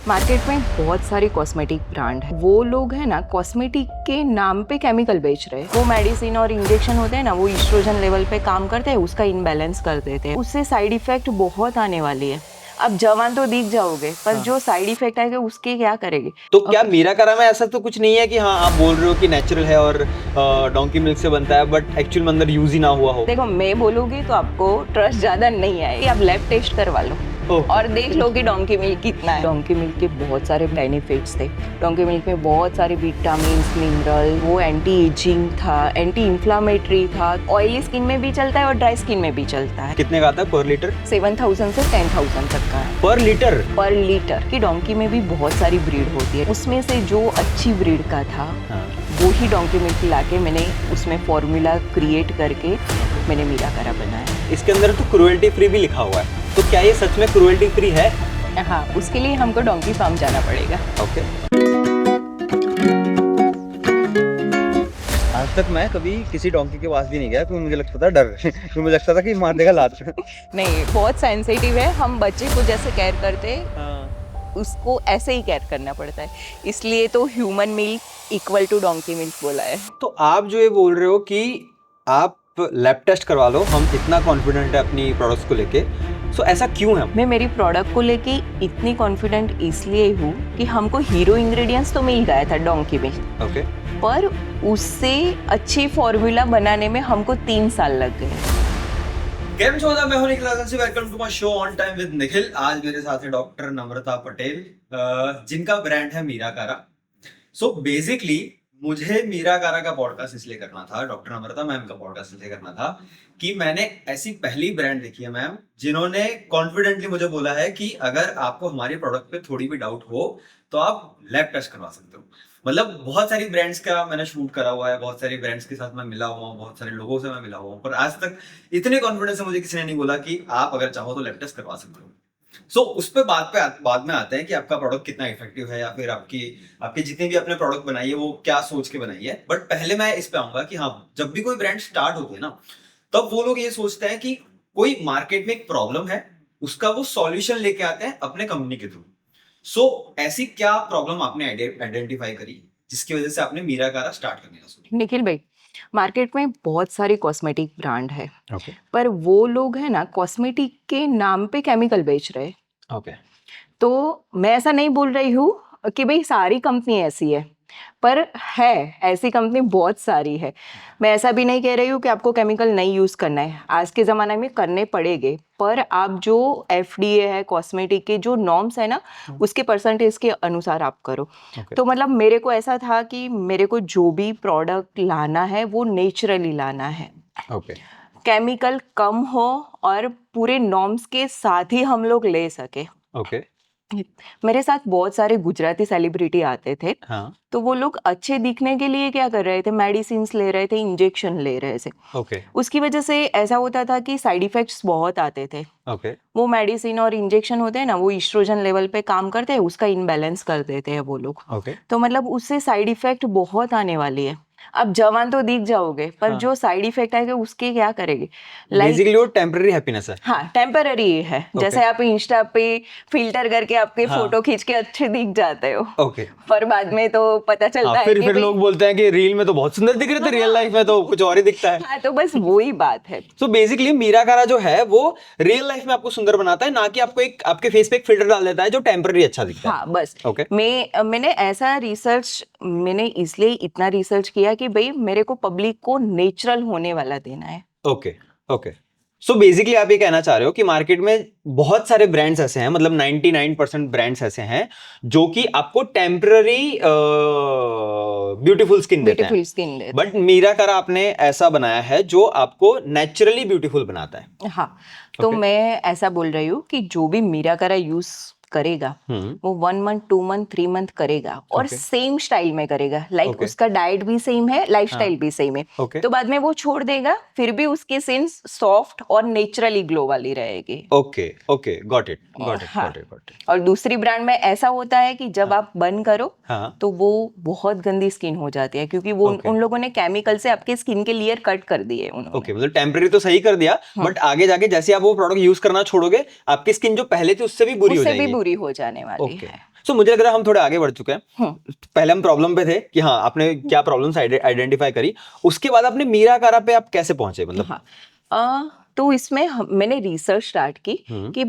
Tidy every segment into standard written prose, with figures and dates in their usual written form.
Market में बहुत सारे कॉस्मेटिक ब्रांड है। वो लोग है ना कॉस्मेटिक के नाम पे केमिकल बेच रहे हैं। वो मेडिसिन और इंजेक्शन होते हैं ना, वो एस्ट्रोजन लेवल पे काम करते हैं, उसका इनबैलेंस कर देते हैं। उससे साइड इफेक्ट बहुत आने वाली है। अब जवान तो दिख जाओगे, पर जो साइड इफेक्ट आएगा उसके क्या करेंगे। तो क्या मीरा कारा में ऐसा तो कुछ नहीं है कि हाँ आप बोल रहे हो कि नेचुरल है और डोंकी मिल्क से बनता है, बट एक्चुअल में अंदर यूज ही ना हुआ हो? देखो, मैं बोलूंगी तो आपको ट्रस्ट ज्यादा नहीं आएगा। आप लैब टेस्ट करवा लो और देख लो कि डोंकी मिल्क कितना है। डोंकी मिल्क के बहुत सारे बेनिफिट्स थे। डोंकी मिल्क में बहुत सारे विटामिन, मिनरल, वो एंटी एजिंग था, एंटी इंफ्लामेटरी था। ऑयली स्किन में भी चलता है और ड्राई स्किन में भी चलता है। कितने का आता है पर लीटर? 7,000 से 10,000 तक का है पर लीटर? पर लीटर। की डोंकी में भी बहुत सारी ब्रीड होती है, उसमें से जो अच्छी ब्रीड का था वो ही डोंकी मिल्क लाके मैंने उसमें फॉर्मूला क्रिएट करके मैंने मीरा कारा बनाया। इसके अंदर तो क्रुएल्टी फ्री भी लिखा हुआ है, तो क्या ये सच में क्रुएल्टी फ्री है? हाँ, उसके लिए हमको डोंकी फार्म जाना पड़ेगा। ओके। आज तक मैं कभी किसी डोंकी के पास भी नहीं गया, क्योंकि मुझे लगता था डर क्योंकि मुझे लगता था कि मार देगा लात। नहीं, बहुत सेंसिटिव है। हम बच्चे को जैसे केयर करते उसको ऐसे ही केयर करना पड़ता है, इसलिए तो human milk equal to donkey milk बोला है। तो आप जो ये बोल रहे हो कि आप लैब टेस्ट करवा लो, हम इतना कॉन्फिडेंट है अपनी प्रोडक्ट्स को लेके, सो ऐसा क्यों है? मैं मेरी प्रोडक्ट को लेके इतनी कॉन्फिडेंट इसलिए हूँ कि हमको हीरो इंग्रेडिएंट्स तो मिल गया था डोंकी में, ओके, पर उससे अच्छी फॉर्मूला बनाने में हमको 3 साल लग गए। केम चौदह, मैं हूं निखिल से, welcome to my show on time with Nikhil. आज मेरे साथ है डॉक्टर नम्रता पटेल, जिनका ब्रांड है मीरा कारा। सो बेसिकली मुझे मीरा कारा का पॉडकास्ट इसलिए करना था, डॉक्टर नम्रता मैम का पॉडकास्ट इसलिए करना था कि मैंने ऐसी पहली ब्रांड देखी है मैम जिन्होंने कॉन्फिडेंटली मुझे बोला है कि अगर आपको हमारे प्रोडक्ट पे थोड़ी भी डाउट हो तो आप लैब टेस्ट करवा सकते हो। मतलब बहुत सारी ब्रांड्स का मैंने शूट करा हुआ है, बहुत सारी ब्रांड्स के साथ मैं मिला हुआ हूँ, बहुत सारे लोगों से मैं मिला हुआ हूँ, पर आज तक इतने कॉन्फिडेंस से मुझे किसी ने नहीं बोला कि आप अगर चाहो तो लैब टेस्ट करवा सकते हो। सो उस पे बाद में आते हैं कि आपका प्रोडक्ट कितना इफेक्टिव है, या फिर आपकी जितनी भी आपने प्रोडक्ट बनाई है वो क्या सोच के बनाई है। बट पहले मैं इस पे आऊंगा कि हाँ, जब भी कोई ब्रांड स्टार्ट होती है ना, तब वो लोग ये सोचते हैं कि कोई मार्केट में एक प्रॉब्लम है, उसका वो सॉल्यूशन लेके आते हैं अपने कंपनी के थ्रू। सो ऐसी क्या प्रॉब्लम आपने आइडेंटिफाई करी जिसकी वजह से आपने मीरा कारा स्टार्ट करने का सोचा? निखिल भाई, मार्केट में बहुत सारे कॉस्मेटिक ब्रांड है, पर वो लोग है ना कॉस्मेटिक के नाम पे केमिकल बेच रहे हैं। ओके। तो मैं ऐसा नहीं बोल रही हूँ कि भाई सारी कंपनी ऐसी है, पर है ऐसी कंपनी बहुत सारी है। मैं ऐसा भी नहीं कह रही हूँ कि आपको केमिकल नहीं यूज़ करना है, आज के ज़माने में करने पड़ेंगे, पर आप जो FDA है, कॉस्मेटिक के जो नॉर्म्स है ना, उसके परसेंटेज के अनुसार आप करो। तो मतलब मेरे को ऐसा था कि मेरे को जो भी प्रोडक्ट लाना है वो नेचुरली लाना है, केमिकल कम हो और पूरे नॉर्म्स के साथ ही हम लोग ले सके। मेरे साथ बहुत सारे गुजराती सेलिब्रिटी आते थे। तो वो लोग अच्छे दिखने के लिए क्या कर रहे थे, मेडिसिन ले रहे थे, इंजेक्शन ले रहे थे। उसकी वजह से ऐसा होता था कि साइड इफेक्ट्स बहुत आते थे। वो मेडिसिन और इंजेक्शन होते हैं ना, वो एस्ट्रोजन लेवल पे काम करते हैं, उसका इनबैलेंस कर देते हैं वो लोग। तो मतलब उससे साइड इफेक्ट बहुत आने वाली है। अब जवान तो दिख जाओगे, पर जो साइड इफेक्ट आएगा उसके क्या करेंगे। बेसिकली वो टेम्पररी हैप्पीनेस है। हाँ, टेम्पररी है। जैसे आप इंस्टा पे फिल्टर करके आपके फोटो खींच के अच्छे दिख जाते हो, पर बाद में तो पता चलता है फिर लोग बोलते हैं कि रील में तो बहुत सुंदर दिख रहे थे, रियल लाइफ में तो कुछ और ही दिखता है। हाँ, तो बस वही बात है। सो बेसिकली मीरा कारा जो है वो रियल लाइफ में आपको सुंदर बनाता है, ना कि आपको एक आपके फेस पे एक फिल्टर डाल देता है जो टेम्पररी अच्छा दिखता है। हाँ, बस मैंने ऐसा रिसर्च, मैंने इसलिए इतना रिसर्च किया कि भाई मेरे को पब्लिक को नेचुरल होने वाला देना है। ओके। सो बेसिकली आप ये कहना चाह रहे हो कि मार्केट में बहुत सारे ब्रांड्स ऐसे हैं, मतलब 99% ब्रांड्स ऐसे हैं जो कि आपको टेम्पररी ब्यूटीफुल स्किन देते हैं, बट मीरा कारा आपने ऐसा बनाया है जो आपको नेचुरली ब्यूटीफुल बनाता है। हाँ, तो मैं ऐसा बोल रही हूँ कि जो भी मीरा कारा यूज करेगा वो 1 मंथ, 2 मंथ, 3 मंथ करेगा और सेम स्टाइल में करेगा। लाइक उसका डाइट भी सेम है, लाइफस्टाइल भी सेम है। तो बाद में वो छोड़ देगा, फिर भी उसकी स्किन सॉफ्ट और नेचुरली ग्लो वाली रहेगी। Okay, got it. और दूसरी ब्रांड में ऐसा होता है कि जब आप बंद करो तो वो बहुत गंदी स्किन हो जाती है, क्योंकि वो उन लोगों ने केमिकल से आपके स्किन के लेयर कट कर दिए उन्होंने। मतलब टेम्पररी तो सही कर दिया, बट आगे जाके जैसे आप वो प्रोडक्ट यूज करना छोड़ोगे, आपकी स्किन जो पहले थी उससे भी बुरी पूरी हो जाने वाली ओके है। सो मुझे लग रहा है हम थोड़े आगे बढ़ चुके हैं। हम्म। पहले हम प्रॉब्लम पे थे कि हाँ आपने क्या प्रॉब्लम्स आइडेंटिफाई करी, उसके बाद आपने मीरा कारा पे आप कैसे पहुंचे मतलब? हाँ, तो इसमें मैंने रिसर्च स्टार्ट की कि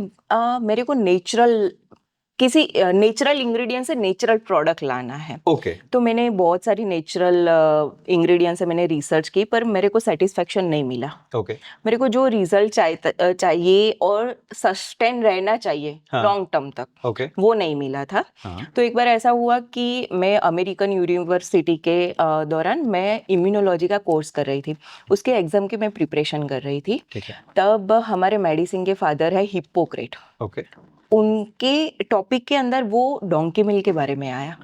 मेरे को नेचुरल इंग्रेडिएंट से नेचुरल प्रोडक्ट लाना है। ओके तो मैंने बहुत सारी नेचुरल इंग्रेडिएंट से मैंने रिसर्च की, पर मेरे को सेटिस्फेक्शन नहीं मिला। ओके मेरे को जो रिजल्ट चाहिए और सस्टेन रहना चाहिए हाँ। लॉन्ग टर्म तक, ओके वो नहीं मिला था। हाँ तो एक बार ऐसा हुआ कि मैं अमेरिकन यूनिवर्सिटी के दौरान मैं इम्यूनोलॉजी का कोर्स कर रही थी, उसके एग्जाम की मैं प्रिपरेशन कर रही थी। ठीक है तब हमारे मेडिसिन के फादर है हिप्पोक्रेट, ओके उनके टॉपिक के अंदर वो डोंकी मिल्क के बारे में आया।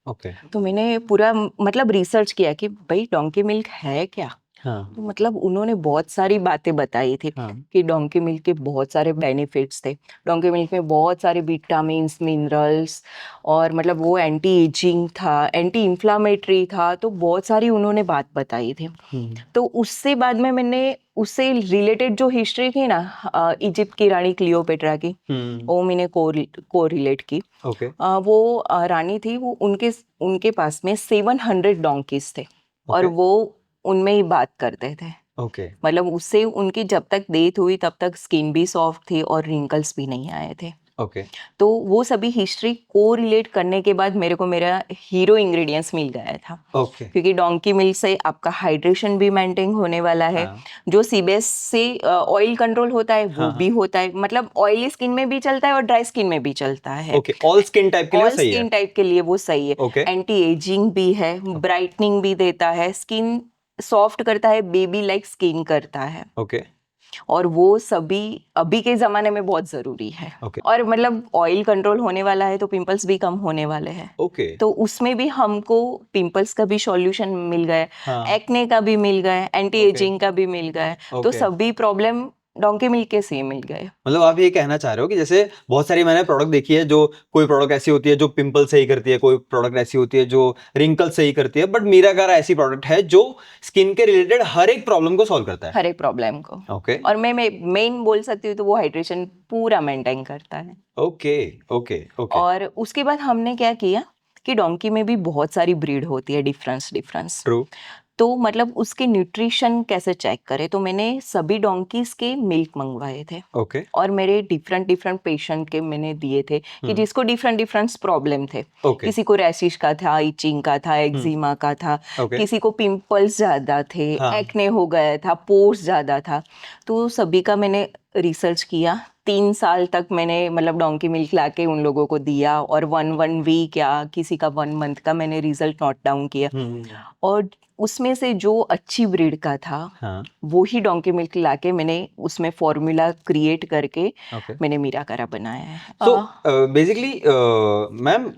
ओके तो मैंने पूरा मतलब रिसर्च किया कि भाई डोंकी मिल्क है क्या। हाँ तो मतलब उन्होंने बहुत सारी बातें बताई थी हाँ कि डोंकी मिल्क के बहुत सारे बेनिफिट्स थे, डोंकी मिल्क में बहुत सारे विटामिन्स मिनरल्स, और मतलब वो एंटी एजिंग था, एंटी इन्फ्लामेटरी था, तो बहुत सारी उन्होंने बात बताई थी। तो उससे बाद में मैंने उससे रिलेटेड जो हिस्ट्री थी ना इजिप्ट की रानी क्लियोपेट्रा की, वो मैंने को रिलेट की। ओके वो रानी थी, वो उनके पास में 700 डोंकीज थे और ओके वो उनमें ही बात करते थे। ओके मतलब उससे उनकी जब तक डेथ हुई तब तक स्किन भी सॉफ्ट थी और रिंकल्स भी नहीं आए थे। ओके तो वो सभी हिस्ट्री को रिलेट करने के बाद मेरे को मेरा हीरो इंग्रेडिएंट्स मिल गया था, ओके क्योंकि डोंकी मिल्क से आपका हाइड्रेशन भी मेंटेन होने वाला है। हाँ जो सीबेस से ऑयल कंट्रोल होता है वो हाँ भी होता है, मतलब ऑयली स्किन में भी चलता है और ड्राई स्किन में भी चलता है। ओके ऑल स्किन टाइप के लिए ऑल वो सही है। स्किन टाइप के लिए वो सही है। ओके एंटी एजिंग भी है, ब्राइटनिंग भी देता है, स्किन सॉफ्ट करता है, बेबी लाइक स्किन करता है, ओके और वो सभी अभी के ज़माने में बहुत ज़रूरी है। ओके और मतलब ऑयल कंट्रोल होने वाला है तो पिंपल्स भी कम होने वाले हैं। ओके तो उसमें भी हमको पिंपल्स का भी सॉल्यूशन मिल गया, हाँ एक्ने का भी मिल गया, एंटी ओके एजिंग का भी मिल गया। तो ओके सभी प्रॉब्लम डोंकी मिल्क के से मिल गए। मतलब आप ये कहना चाह रहे हो कि जैसे बहुत सारी मैंने प्रोडक्ट देखी है, जो कोई प्रोडक्ट ऐसी होती है जो पिंपल सही करती है, कोई प्रोडक्ट ऐसी होती है जो रिंकल सही करती है, बट मीरा कारा ऐसी प्रोडक्ट है जो स्किन के रिलेटेड हर एक प्रॉब्लम को सॉल्व करता है। हर एक प्रॉब्लम को। ओके और मैं मेन बोल सकती हूँ तो वो हाइड्रेशन पूरा मेंटेन करता है। ओके ओके ओके और उसके बाद हमने क्या किया कि डोंकी में भी बहुत सारी ब्रीड होती है, डिफरेंस। ट्रू तो मतलब उसके न्यूट्रिशन कैसे चेक करें, तो मैंने सभी डोंकीज के मिल्क मंगवाए थे ओके और मेरे डिफरेंट पेशेंट के मैंने दिए थे कि जिसको डिफरेंट प्रॉब्लम थे। ओके किसी को रैशिश का था, इचिंग का था, एक्जिमा का था, ओके किसी को पिंपल्स ज़्यादा थे, हाँ एक्ने हो गया था, पोर्स ज़्यादा था। तो सभी का मैंने रिसर्च किया। 3 साल तक मैंने मतलब डोंकी मिल्क लाके उन लोगों को दिया, और 1 वीक या किसी का 1 मंथ का मैंने रिजल्ट नोट डाउन किया। और उसमें से जो अच्छी ब्रीड का था हाँ वो ही डोंकी मिल्क लाके मैंने उसमें फॉर्मूला क्रिएट करके ओके मैंने मीरा कारा बनाया है। सो बेसिकली मैम,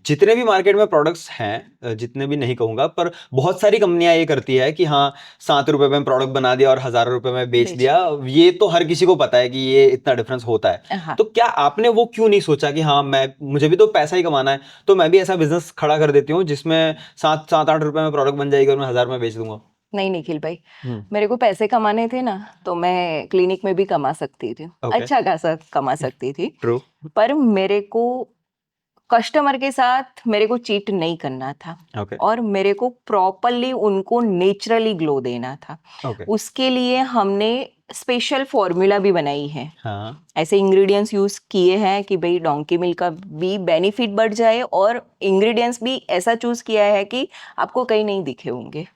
जितने भी मार्केट में प्रोडक्ट्स हैं, जितने भी नहीं कहूंगा, पर बहुत सारी कंपनियां ये करती है कि हाँ 7 रुपए में प्रोडक्ट बना दिया और हजारों रुपए में बेच बेच दिया। ये तो हर किसी को पता है कि ये इतना डिफरेंस होता है। हाँ, तो क्या आपने वो क्यों नहीं सोचा कि हाँ मुझे भी तो पैसा ही कमाना है, तो मैं भी ऐसा बिजनेस खड़ा कर देती हूँ जिसमें 7-8 रुपए में प्रोडक्ट बन जाएगी और मैं 1000 में बेच दूंगा? नहीं निखिल भाई, मेरे को पैसे कमाने थे ना, तो मैं क्लिनिक में भी कमा सकती थी, ओके अच्छा खासा कमा सकती थी। ट्रू पर मेरे को कस्टमर के साथ मेरे को चीट नहीं करना था, ओके और मेरे को प्रॉपरली उनको नेचुरली ग्लो देना था। ओके उसके लिए हमने स्पेशल फॉर्मूला भी बनाई है, हाँ ऐसे इंग्रेडिएंट्स यूज किए हैं कि भाई डोंकी मिल्क का भी बेनिफिट बढ़ जाए, और इंग्रेडिएंट्स भी ऐसा चूज किया है कि आपको कहीं नहीं दिखे होंगे।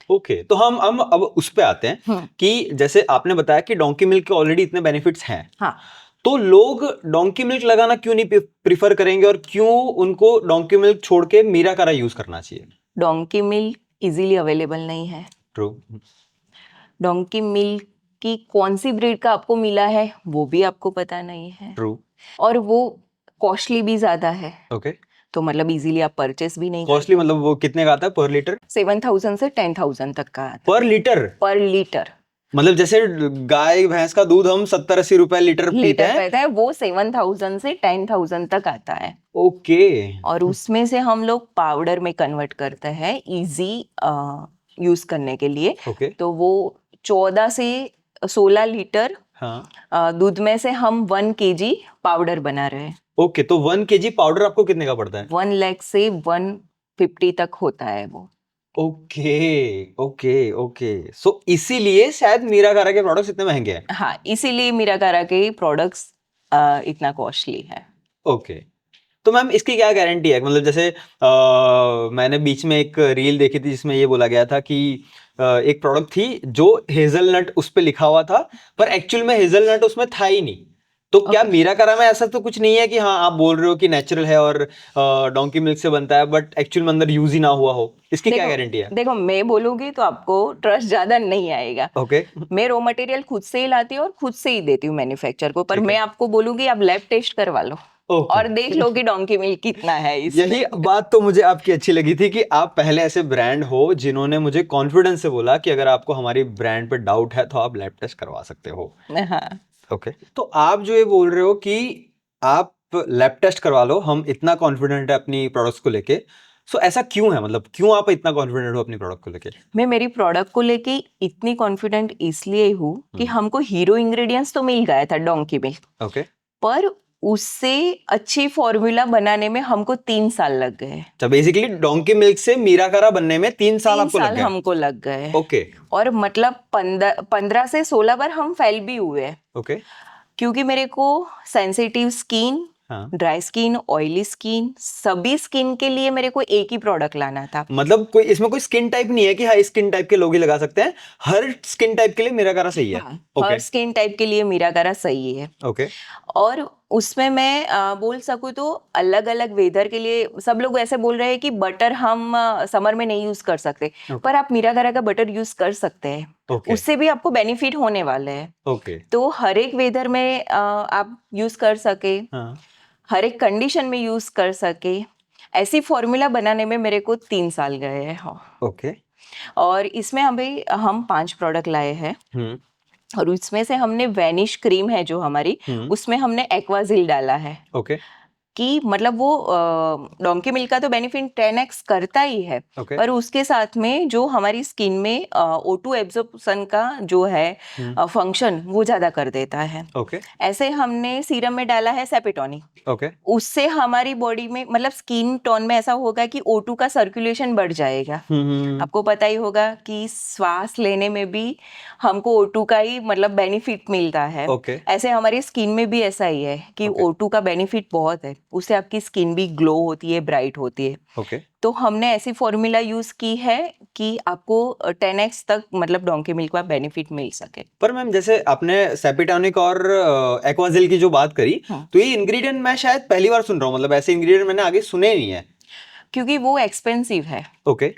ओके तो हम अब उस पे आते हैं कि जैसे आपने बताया कि डोंकी मिल्क के ऑलरेडी इतने बेनिफिट्स हैं, हाँ, तो लोग डोंकी मिल्क लगाना क्यों नहीं प्रिफर करेंगे, और क्यों उनको डोंकी मिल्क छोड़ के मीरा कारा यूज करना चाहिए? डोंकी मिल्क इजीली अवेलेबल नहीं है। ट्रू डोंकी मिल्क की कौन सी ब्रीड का आपको मिला है वो भी आपको पता नहीं है, ट्रू और वो कॉस्टली भी ज्यादा है। ओके तो मतलब इजीली आप परचेस भी नहीं कॉस्टली मतलब वो कितने का आता है पर लीटर? 7,000 से 10,000 तक का आता पर लीटर? है पर लीटर। मतलब जैसे गाय भैंस का दूध हम 70-80 रुपए लीटर पीते लीटर हैं? पड़ता है, वो 7,000 से 10,000 तक आता है। ओके और उसमें से हम लोग पाउडर में कन्वर्ट करते हैं इजी यूज करने के लिए। ओके तो वो 14 से 16 लीटर हाँ दूध में से हम 1 kg पाउडर बना रहे हैं। ओके, तो 1 kg पाउडर आपको कितने का पड़ता है? 1 लाख से 150 तक होता है वो। ओके ओके ओके, सो इसीलिए शायद मीराकारा के प्रोडक्ट्स इतने महंगे हैं। हाँ, इसीलिए मीराकारा के प्रोडक्ट्स इतना कॉस्टली है। ओके, तो मैम इसकी क्या गारंटी है? मतलब जैसे मैंने बीच में एक रील देखी थी जिसमें ये बोला गया था कि एक प्रोडक्ट थी जो हेजलनट उस पे लिखा हुआ था, पर एक्चुअल में हेजलनट उसमें था ही नहीं। तो क्या Okay. मीराकारा में ऐसा तो कुछ नहीं है कि हाँ आप बोल रहे हो कि नेचुरल है और डोंकी मिल्क से बनता है, बट एक्चुअल में अंदर यूज ही ना हुआ हो? इसकी क्या गारंटी है? देखो मैं बोलूंगी तो आपको ट्रस्ट ज्यादा नहीं आएगा। ओके, मैं रॉ मटेरियल खुद से ही लाती हूँ और खुद से ही देती हूँ मैन्युफैक्चर को, पर ठीक है। मैं आपको बोलूंगी आप लैब टेस्ट करवा लो ओके, और देख लो कि डोंकी मिल्क कितना है इसमें। यही बात तो मुझे आपकी अच्छी लगी थी कि आप पहले ऐसे ब्रांड हो जिन्होंने मुझे कॉन्फिडेंस से बोला कि अगर आपको हमारी ब्रांड पे डाउट है तो आप लैब टेस्ट करवा सकते हो। हाँ, ओके, तो आप जो ये बोल रहे हो कि आप लैब टेस्ट करवा लो, हम इतना कॉन्फिडेंट है अपनी प्रोडक्ट्स को लेके, सो ऐसा क्यों है? मतलब क्यों आप इतना कॉन्फिडेंट हो अपनी प्रोडक्ट को लेके? मैं मेरी प्रोडक्ट को लेके इतनी कॉन्फिडेंट इसलिए हूँ कि हमको हीरो इंग्रेडिएंट्स तो मिल गया था डोंकी मिल्क, ओके, पर उससे अच्छी फॉर्मूला बनाने में हमको 3 साल लग गए। तो बेसिकली डोंकी मिल्क से मीराकारा बनने में 3 साल 3 आपको लग साल गए? हमको लग गए। ओके और मतलब 15 से 16 बार हम फेल भी हुए, ओके, क्योंकि मेरे को सेंसिटिव स्किन, हाँ, ड्राई स्किन, ऑयली स्किन, सभी स्किन के लिए मेरे को एक ही प्रोडक्ट लाना था। मतलब कोई इसमें कोई स्किन टाइप नहीं है कि हाँ स्किन टाइप के लोग ही लगा सकते हैं, हर स्किन टाइप के लिए मीराकारा सही है? हाँ, ओके हर स्किन टाइप के लिए मीराकारा सही है। ओके, और उसमें मैं बोल सकूँ तो अलग अलग वेदर के लिए सब लोग ऐसे बोल रहे हैं कि बटर हम समर में नहीं यूज कर सकते, पर आप मीराकारा का बटर यूज कर सकते हैं। ओके उससे भी आपको बेनिफिट होने वाले हैं। ओके, तो हर एक वेदर में आप यूज कर सके, हाँ, हर एक कंडीशन में यूज कर सके, ऐसी फॉर्मूला बनाने में मेरे को 3 साल गए हैं। हाँ। ओके, और इसमें हम 5 प्रोडक्ट लाए हैं, हम्म और उसमें से हमने वैनिश क्रीम है जो हमारी, उसमें हमने एक्वाजिल डाला है ओके कि मतलब वो डोंकी मिल्क का तो बेनिफिट 10x करता ही है, ओके, पर उसके साथ में जो हमारी स्किन में O2 एब्जॉर्प्शन का जो है फंक्शन वो ज़्यादा कर देता है। ओके ऐसे हमने सीरम में डाला है सेपेटोनी, ओके, उससे हमारी बॉडी में मतलब स्किन टोन में ऐसा होगा कि O2 का सर्कुलेशन बढ़ जाएगा। आपको पता ही होगा कि श्वास लेने में भी हमको O2 का ही मतलब बेनिफिट मिलता है। ओके ऐसे हमारी स्किन में भी ऐसा ही है कि ओके O2 का बेनिफिट बहुत है, उससे आपकी स्किन भी ग्लो होती है, ब्राइट होती है। ओके, तो हमने ऐसी फॉर्मूला यूज की है कि आपको 10x तक मतलब डोंकी मिल्क का बेनिफिट मिल सके। पर मैम जैसे आपने सेपिटोनिक और एक्वाजिल की जो बात करी, हाँ। तो ये इंग्रेडिएंट मैं शायद पहली बार सुन रहा हूँ, मतलब ऐसे इंग्रेडिएंट मैंने आगे सुने ही नहीं है। क्योंकि वो एक्सपेंसिव है ओके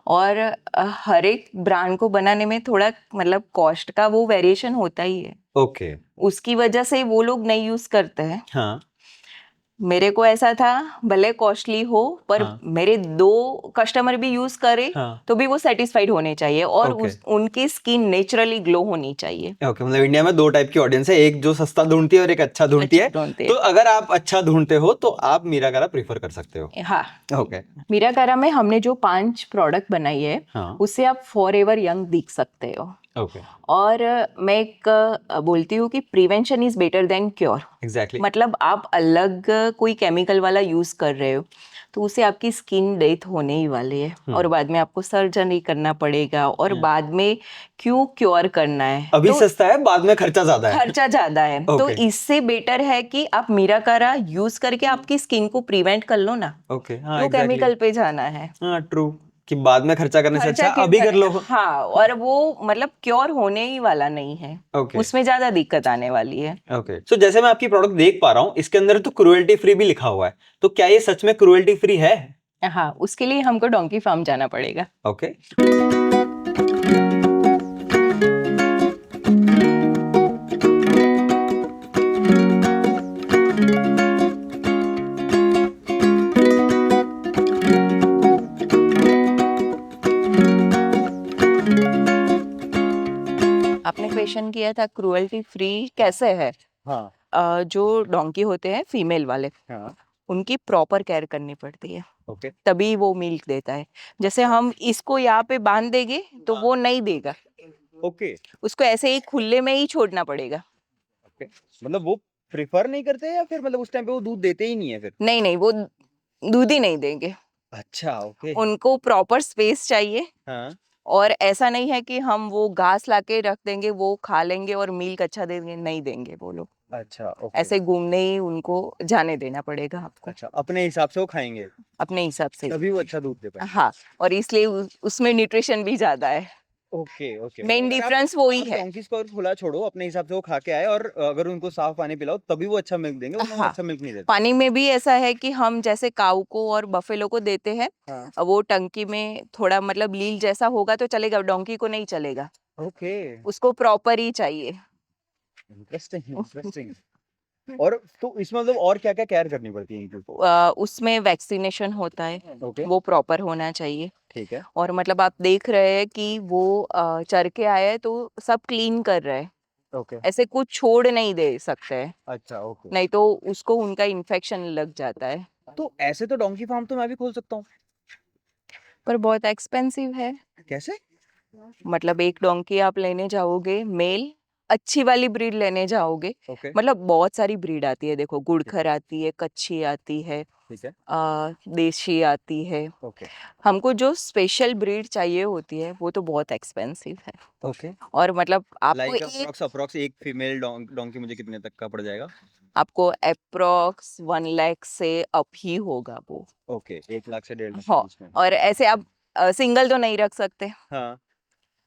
और हर एक ब्रांड को बनाने में थोड़ा मतलब कॉस्ट का वो वेरिएशन होता ही है, ओके, उसकी वजह से वो लोग नहीं यूज करते हैं। हाँ मेरे को ऐसा था भले कॉस्टली हो पर हाँ मेरे 2 कस्टमर भी यूज करे हाँ, तो भी वो सेटिस्फाइड होने चाहिए और ओके उनकी स्किन नेचुरली ग्लो होनी चाहिए। ओके, मतलब इंडिया में 2 टाइप की ऑडियंस है, एक जो सस्ता ढूंढती है और एक अच्छा ढूंढती है। अच्छा ढूंढते तो अगर आप अच्छा ढूंढते हो तो आप मीराकारा प्रीफर कर सकते हो? हैं। हाँ, ओके, मीराकारा में हमने जो 5 प्रोडक्ट बनाई है हाँ, उससे आप फॉर एवर यंग दिख सकते हो। ओके, और मैं एक बोलती हूँ कि prevention is better than cure. Exactly, मतलब आप अलग कोई केमिकल वाला यूज कर रहे हो तो उससे आपकी स्किन डेथ होने ही वाली है, और बाद में आपको सर्जरी करना पड़ेगा, और बाद में क्यों क्योर करना है अभी तो सस्ता है, बाद में खर्चा ज्यादा है। खर्चा ज्यादा है। तो ओके इससे बेटर है कि आप मीराकारा यूज करके आपकी स्किन को प्रिवेंट कर लो ना, ओके, हाँ क्यों एग्जैक्टली, केमिकल पे जाना है। हाँ ट्रू, कि बाद में खर्चा करने से खर्चा अच्छा क्यों अभी कर करें? लो। हाँ, और वो मतलब क्योर होने ही वाला नहीं है, ओके उसमें ज्यादा दिक्कत आने वाली है। ओके, सो जैसे मैं आपकी प्रोडक्ट देख पा रहा हूँ इसके अंदर तो क्रुएल्टी फ्री भी लिखा हुआ है, तो क्या ये सच में क्रुएल्टी फ्री है? हाँ, उसके लिए हमको डोंकी फार्म जाना पड़ेगा। ओके, आपने क्वेश्चन किया था क्रुएल्टी फ्री कैसे है। हाँ जो डोंकी होते हैं फीमेल वाले, हाँ, उनकी प्रॉपर केयर करनी पड़ती है, ओके तभी वो मिल्क देता है। जैसे हम इसको यहाँ पे बांध देंगे तो वो नहीं देगा, ओके उसको ऐसे ही खुले में ही छोड़ना पड़ेगा। ओके, मतलब वो प्रेफर नहीं करते या फिर मतलब उस टाइम पे वो दूध देते ही नहीं है फिर? नहीं नहीं, वो दूध ही नहीं देंगे। अच्छा, ओके। उनको प्रॉपर स्पेस चाहिए, हाँ, और ऐसा नहीं है कि हम वो घास लाके रख देंगे, वो खा लेंगे और मिल्क अच्छा देंगे, नहीं देंगे वो लोग। अच्छा, ओके। ऐसे घूमने ही उनको जाने देना पड़ेगा आपको, अच्छा, अपने हिसाब से वो खाएंगे अपने हिसाब से। तभी वो अच्छा दूध दे पाएंगे। हाँ, और इसलिए उसमें न्यूट्रिशन भी ज्यादा है। Okay, okay. मेन अगर डिफरेंस वो ही आप है। डोंकीज को खुला छोड़ो, अपने हिसाब से वो खा के आए और अगर उनको साफ पानी पिलाओ तभी वो अच्छा मिल्क देंगे, वरना वो हाँ, अच्छा मिल्क नहीं देते। पानी में भी ऐसा है कि हम जैसे काऊ को और बफेलो को देते हैं, हाँ, वो टंकी में थोड़ा मतलब लील जैसा होगा तो चलेगा, डोंकी को नहीं चलेगा, ओके। उसको प्रॉपर ही चाहिए। Interesting, interesting. और तो इसमें मतलब और क्या-क्या केयर करनी पड़ती है इनको? उसमें वैक्सीनेशन होता है, ओके, वो प्रॉपर होना चाहिए। ठीक है। और मतलब आप देख रहे हैं कि वो चर के आया है तो सब क्लीन कर रहे हैं, ओके, ऐसे कुछ छोड़ नहीं दे सकते हैं, अच्छा, ओके। नहीं तो उसको उनका इन्फेक्शन लग जाता है। तो ऐसे तो डोंकी फार्म तो मैं भी खोल सकता हूँ। पर बहुत एक्सपेंसिव है। कैसे? मतलब एक डोंकी आप लेने जाओगे मेल, अच्छी वाली ब्रीड लेने जाओगे, ओके, मतलब बहुत सारी ब्रीड आती है, देखो गुड़खर आती है, कच्छी आती है, ठीक है। देशी आती है। ओके, हमको जो स्पेशल ब्रीड चाहिए होती है वो तो बहुत एक्सपेंसिव है। ओके। और मतलब आपको लाइक एक अप्रॉक्स एक फीमेल डोंकी मुझे कितने तक का पड़ जाएगा? आपको अप्रॉक्स 1 लाख से अप ही होगा वो। ओके, 1 लाख से 1.5 लाख के हाँ, बीच में। और ऐसे आप सिंगल तो नहीं रख सकते, हाँ,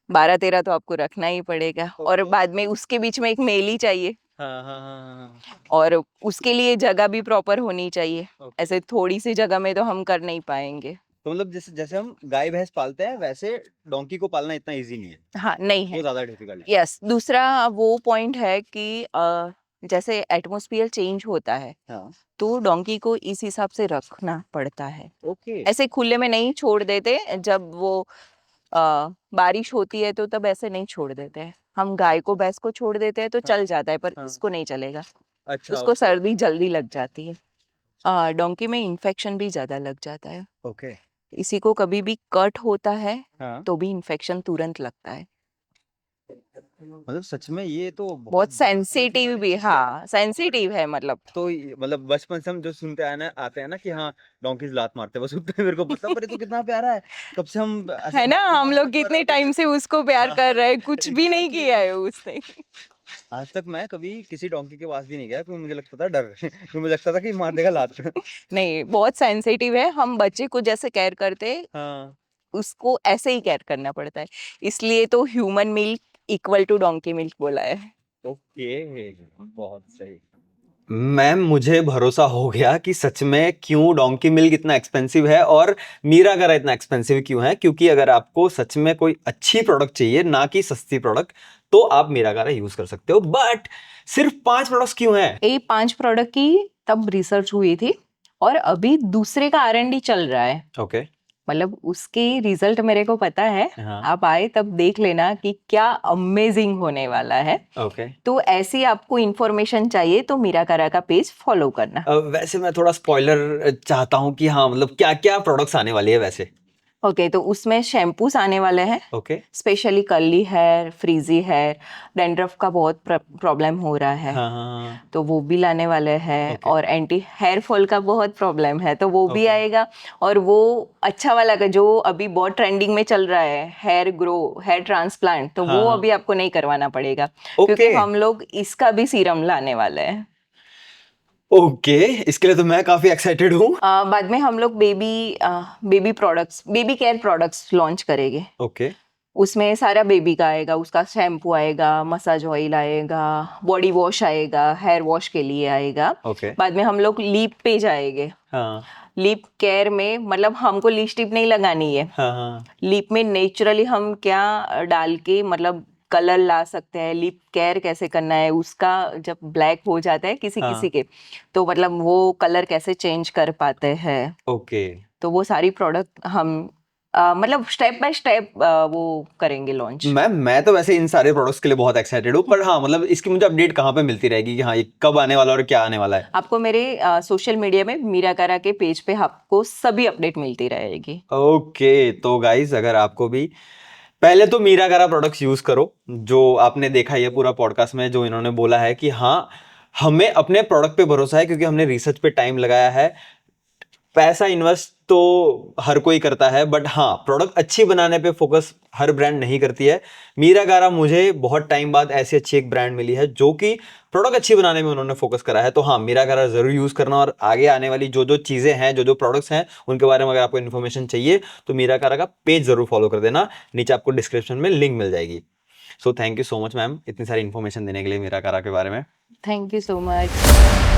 12-13 तो आपको रखना ही पड़ेगा, और ओके। बाद में उसके बीच में एक मेल ही चाहिए, हाँ, हाँ, हाँ, हाँ, और उसके लिए जगह भी प्रॉपर होनी चाहिए। ओके। ऐसे थोड़ी सी जगह में तो हम कर नहीं पाएंगे। तो मतलब जैसे जैसे हम गाय भैंस पालते हैं वैसे डोंकी को पालना इतना इजी नहीं है, हाँ, नहीं वो है। ज्यादा डिफिकल्ट है। यस, दूसरा वो पॉइंट है कि जैसे एटमॉस्फेयर चेंज होता है हाँ, तो डोंकी को इस हिसाब से रखना पड़ता है। ओके। ऐसे खुले में नहीं छोड़ देते, जब वो बारिश होती है तो तब ऐसे नहीं छोड़ देते हैं। हम गाय को भैंस को छोड़ देते हैं तो हाँ, चल जाता है, पर हाँ, इसको नहीं चलेगा, अच्छा, उसको सर्दी जल्दी लग जाती है। डोंकी में इन्फेक्शन भी ज्यादा लग जाता है, ओके। इसी को कभी भी कट होता है हाँ, तो भी इन्फेक्शन तुरंत लगता है। मतलब सच में ये तो बहुत बहुत सेंसिटिव भी, हाँ सेंसिटिव है मतलब। तो मतलब बचपन से हम जो सुनते आते हैं ना कि हाँ डोंकीज लात मारते हैं, बस उतना ही मेरे को पता, पर ये तो कितना प्यारा है। कब से हम ऐसे है ना, डोंकी हम मारने लोग पर कितने आते टाइम थे। से उसको प्यार हाँ, कर रहे हैं, कुछ भी नहीं एग्जैक्टली। किया है उसने। आज तक मैं कभी किसी डोंकी के पास भी नहीं गया क्योंकि मुझे लगता था डर क्योंकि मुझे लगता था कि मार देगा लात। नहीं, बहुत सेंसिटिव है, हम बच्चे को जैसे केयर करते हैं हाँ, उसको ऐसे ही केयर करना पड़ता है, इसलिए तो human milk equal to donkey milk बोला है। ओके, बहुत सही। मैम मुझे भरोसा हो गया कि सच में क्यों डोंकी मिल्क इतना एक्सपेंसिव है और मीरा गारा इतना एक्सपेंसिव क्यों है, क्योंकि अगर आपको सच में कोई अच्छी प्रोडक्ट चाहिए ना कि सस्ती प्रोडक्ट, तो आप मीरा गारा यूज कर सकते हो। बट सिर्फ 5 प्रोडक्ट्स क्यों है? ये 5 प्रोडक्ट की तब रिसर्च हुई थी, और अभी दूसरे का R&D चल रहा है, ओके। मतलब उसके रिजल्ट मेरे को पता है। हाँ, आप आए तब देख लेना कि क्या अमेजिंग होने वाला है। ओके। तो ऐसी आपको इंफॉर्मेशन चाहिए तो मीरा कारा का पेज फॉलो करना। वैसे मैं थोड़ा स्पॉइलर चाहता हूँ कि हाँ मतलब क्या क्या प्रोडक्ट्स आने वाली है वैसे। ओके, तो उसमें शैम्पूस आने वाले हैं, okay. Specially curly hair, frizzy hair, dandruff का बहुत प्रॉब्लम हो रहा है, हाँ, हाँ, तो वो भी लाने वाले हैं। ओके। और एंटी हेयर फॉल का बहुत प्रॉब्लम है तो वो भी ओके। आएगा। और वो अच्छा वाला का जो अभी बहुत ट्रेंडिंग में चल रहा है, हेयर ग्रो, हेयर ट्रांसप्लांट, तो वो हाँ, अभी आपको नहीं करवाना पड़ेगा, ओके। क्योंकि हम लोग इसका भी सीरम लाने वाले हैं। ओके, इसके लिए तो मैं काफी एक्साइटेड हूँ। बाद में हम लोग baby products, baby care products launch करेंगे। ओके। उसमें सारा बेबी का आएगा, उसका शैम्पू आएगा, मसाज ऑयल आएगा, बॉडी वॉश आएगा, हेयर वॉश के लिए आएगा। ओके। बाद में हम लोग लीप पे जाएंगे। हाँ, लिप केयर में मतलब हमको लिपस्टिक नहीं लगानी है, हाँ, हाँ, लिप में नेचुरली हम क्या डाल के मतलब कलर ला सकते हैं, लिप केयर कैसे करना है उसका, जब ब्लैक हो जाता है किसी हाँ, किसी के, तो मतलब वो कलर कैसे चेंज कर पाते हैं, ओके। तो वो सारी प्रोडक्ट हम मतलब स्टेप बाय स्टेप वो करेंगे लॉन्च। मैं तो वैसे इन सारे प्रोडक्ट्स के लिए बहुत एक्साइटेड हूँ, पर हाँ मतलब इसकी मुझे अपडेट कहाँ पे मिलती रहेगी कि हाँ ये कब आने वाला और क्या आने वाला है? आपको मेरे सोशल मीडिया में मीरा कारा के पेज पे आपको सभी अपडेट मिलती रहेगी। ओके, तो गाइज अगर आपको भी, पहले तो मीरा गारा प्रोडक्ट्स यूज करो, जो आपने देखा ये पूरा पॉडकास्ट में जो इन्होंने बोला है कि हाँ हमें अपने प्रोडक्ट पे भरोसा है क्योंकि हमने रिसर्च पे टाइम लगाया है। पैसा इन्वेस्ट तो हर कोई करता है, बट हाँ, प्रोडक्ट अच्छी बनाने पे फोकस हर ब्रांड नहीं करती है। मीरा गारा मुझे बहुत टाइम बाद ऐसी अच्छी एक ब्रांड मिली है जो कि प्रोडक्ट अच्छी बनाने में उन्होंने फोकस करा है। तो हाँ, मीरा गारा जरूर यूज करना, और आगे आने वाली जो जो चीजें हैं, जो जो प्रोडक्ट्स हैं, उनके बारे में अगर आपको इन्फॉर्मेशन चाहिए तो मीरा गारा का पेज जरूर फॉलो कर देना, नीचे आपको डिस्क्रिप्शन में लिंक मिल जाएगी। So thank you so much ma'am, इतनी सारी इन्फॉर्मेशन देने के लिए मीरा गारा के बारे में। Thank you so much.